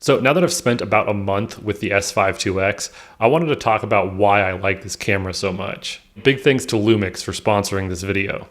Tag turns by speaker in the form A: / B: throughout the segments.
A: So now that I've spent about a month with the S5IIX, I wanted to talk about why I like this camera so much. Big thanks to Lumix for sponsoring this video.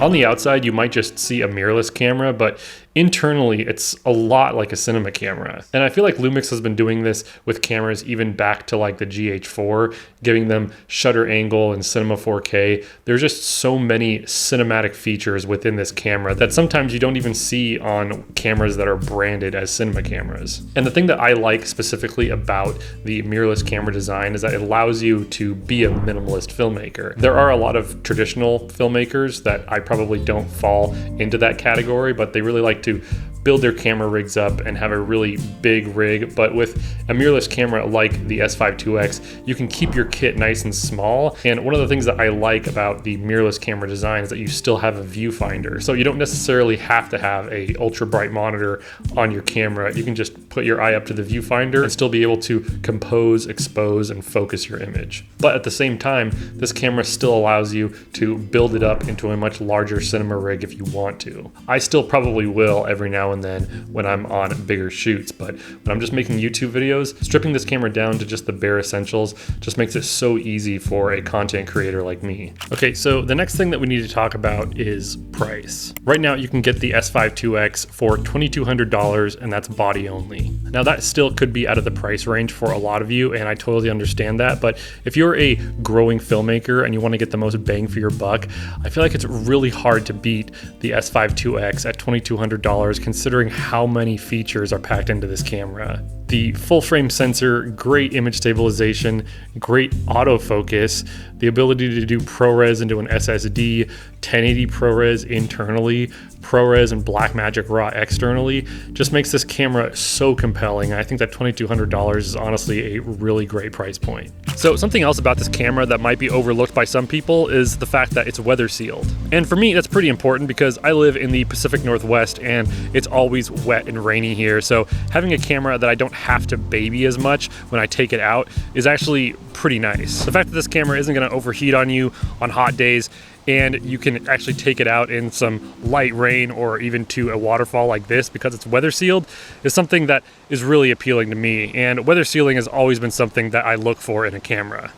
A: On the outside, you might just see a mirrorless camera, but internally, it's a lot like a cinema camera. And I feel like Lumix has been doing this with cameras even back to like the GH4, giving them shutter angle and cinema 4K. There's just so many cinematic features within this camera that sometimes you don't even see on cameras that are branded as cinema cameras. And the thing that I like specifically about the mirrorless camera design is that it allows you to be a minimalist filmmaker. There are a lot of traditional filmmakers that I probably don't fall into that category, but they really like to build their camera rigs up and have a really big rig. But with a mirrorless camera like the S5IIX, you can keep your kit nice and small. And one of the things that I like about the mirrorless camera design is that you still have a viewfinder. So you don't necessarily have to have a ultra bright monitor on your camera. You can just put your eye up to the viewfinder and still be able to compose, expose, and focus your image. But at the same time, this camera still allows you to build it up into a much larger cinema rig if you want to. I still probably will every now and then when I'm on bigger shoots, but when I'm just making YouTube videos, stripping this camera down to just the bare essentials just makes it so easy for a content creator like me. Okay, so the next thing that we need to talk about is price. Right now you can get the S5IIX for $2,200 and that's body only. Now that still could be out of the price range for a lot of you and I totally understand that, but if you're a growing filmmaker and you want to get the most bang for your buck, I feel like it's really hard to beat the S5IIX at $2,200 considering how many features are packed into this camera. The full frame sensor, great image stabilization, great autofocus, the ability to do ProRes into an SSD, 1080 ProRes internally, ProRes and Blackmagic RAW externally, just makes this camera so compelling. I think that $2,200 is honestly a really great price point. So something else about this camera that might be overlooked by some people is the fact that it's weather sealed. And for me, that's pretty important because I live in the Pacific Northwest and it's always wet and rainy here. So having a camera that I don't have to baby as much when I take it out is actually pretty nice. The fact that this camera isn't going to overheat on you on hot days and you can actually take it out in some light rain or even to a waterfall like this because it's weather sealed is something that is really appealing to me. And weather sealing has always been something that I look for in a camera.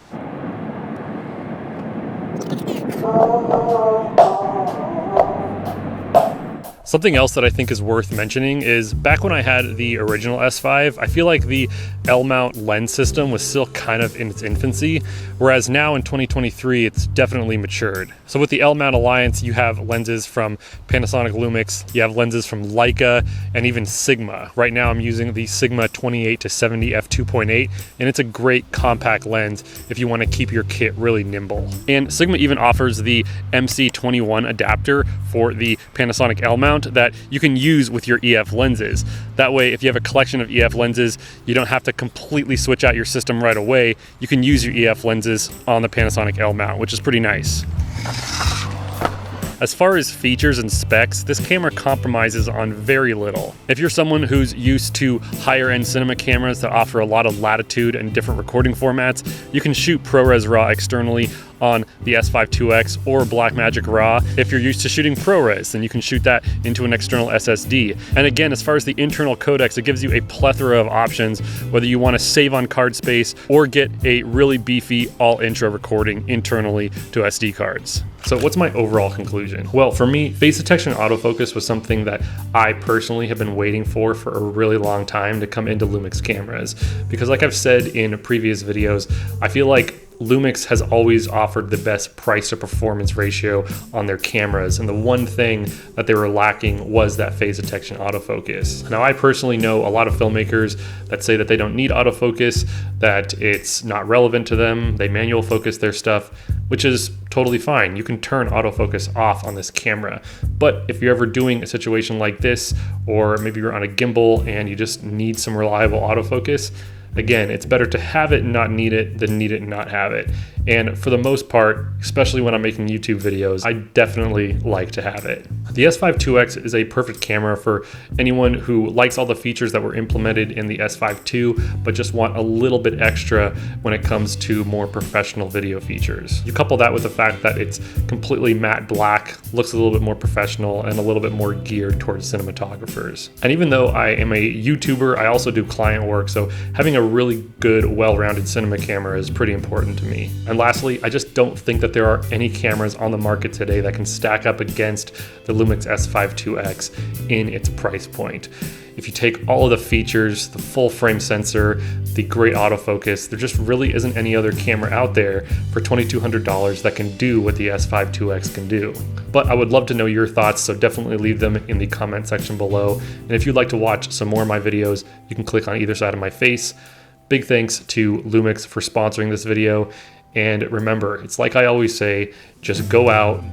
A: Something else that I think is worth mentioning is back when I had the original S5, I feel like the LMount lens system was still kind of in its infancy, whereas now in 2023, it's definitely matured. So with the LMount Alliance, you have lenses from Panasonic Lumix, you have lenses from Leica, and even Sigma. Right now I'm using the Sigma 28-70 f2.8, and it's a great compact lens if you want to keep your kit really nimble. And Sigma even offers the MC21 adapter for the Panasonic LMount that you can use with your EF lenses. That way, if you have a collection of EF lenses, you don't have to completely switch out your system right away. You can use your EF lenses on the Panasonic L-mount, which is pretty nice. As far as features and specs, this camera compromises on very little. If you're someone who's used to higher end cinema cameras that offer a lot of latitude and different recording formats, you can shoot ProRes RAW externally on the S5IIX or Blackmagic RAW. If you're used to shooting ProRes, then you can shoot that into an external SSD. And again, as far as the internal codecs, it gives you a plethora of options, whether you want to save on card space or get a really beefy all-intro recording internally to SD cards. So what's my overall conclusion? Well, for me, face detection autofocus was something that I personally have been waiting for a really long time to come into Lumix cameras. Because like I've said in previous videos, I feel like Lumix has always offered the best price to performance ratio on their cameras, and the one thing that they were lacking was that phase detection autofocus. Now, I personally know a lot of filmmakers that say that they don't need autofocus, that it's not relevant to them, they manual focus their stuff, which is totally fine. You can turn autofocus off on this camera. But if you're ever doing a situation like this, or maybe you're on a gimbal and you just need some reliable autofocus, Again, it's better to have it and not need it than need it and not have it. And for the most part, especially when I'm making YouTube videos, I definitely like to have it. The S5IIX is a perfect camera for anyone who likes all the features that were implemented in the S5 II, but just want a little bit extra when it comes to more professional video features. You couple that with the fact that it's completely matte black, looks a little bit more professional and a little bit more geared towards cinematographers. And even though I am a YouTuber, I also do client work, so having a really good, well-rounded cinema camera is pretty important to me. And lastly, I just don't think that there are any cameras on the market today that can stack up against the Lumix S5IIX in its price point. If you take all of the features, the full frame sensor, the great autofocus, there just really isn't any other camera out there for $2,200 that can do what the S5IIX can do. But I would love to know your thoughts, so definitely leave them in the comment section below. And if you'd like to watch some more of my videos, you can click on either side of my face. Big thanks to Lumix for sponsoring this video. And remember, it's like I always say, just go out,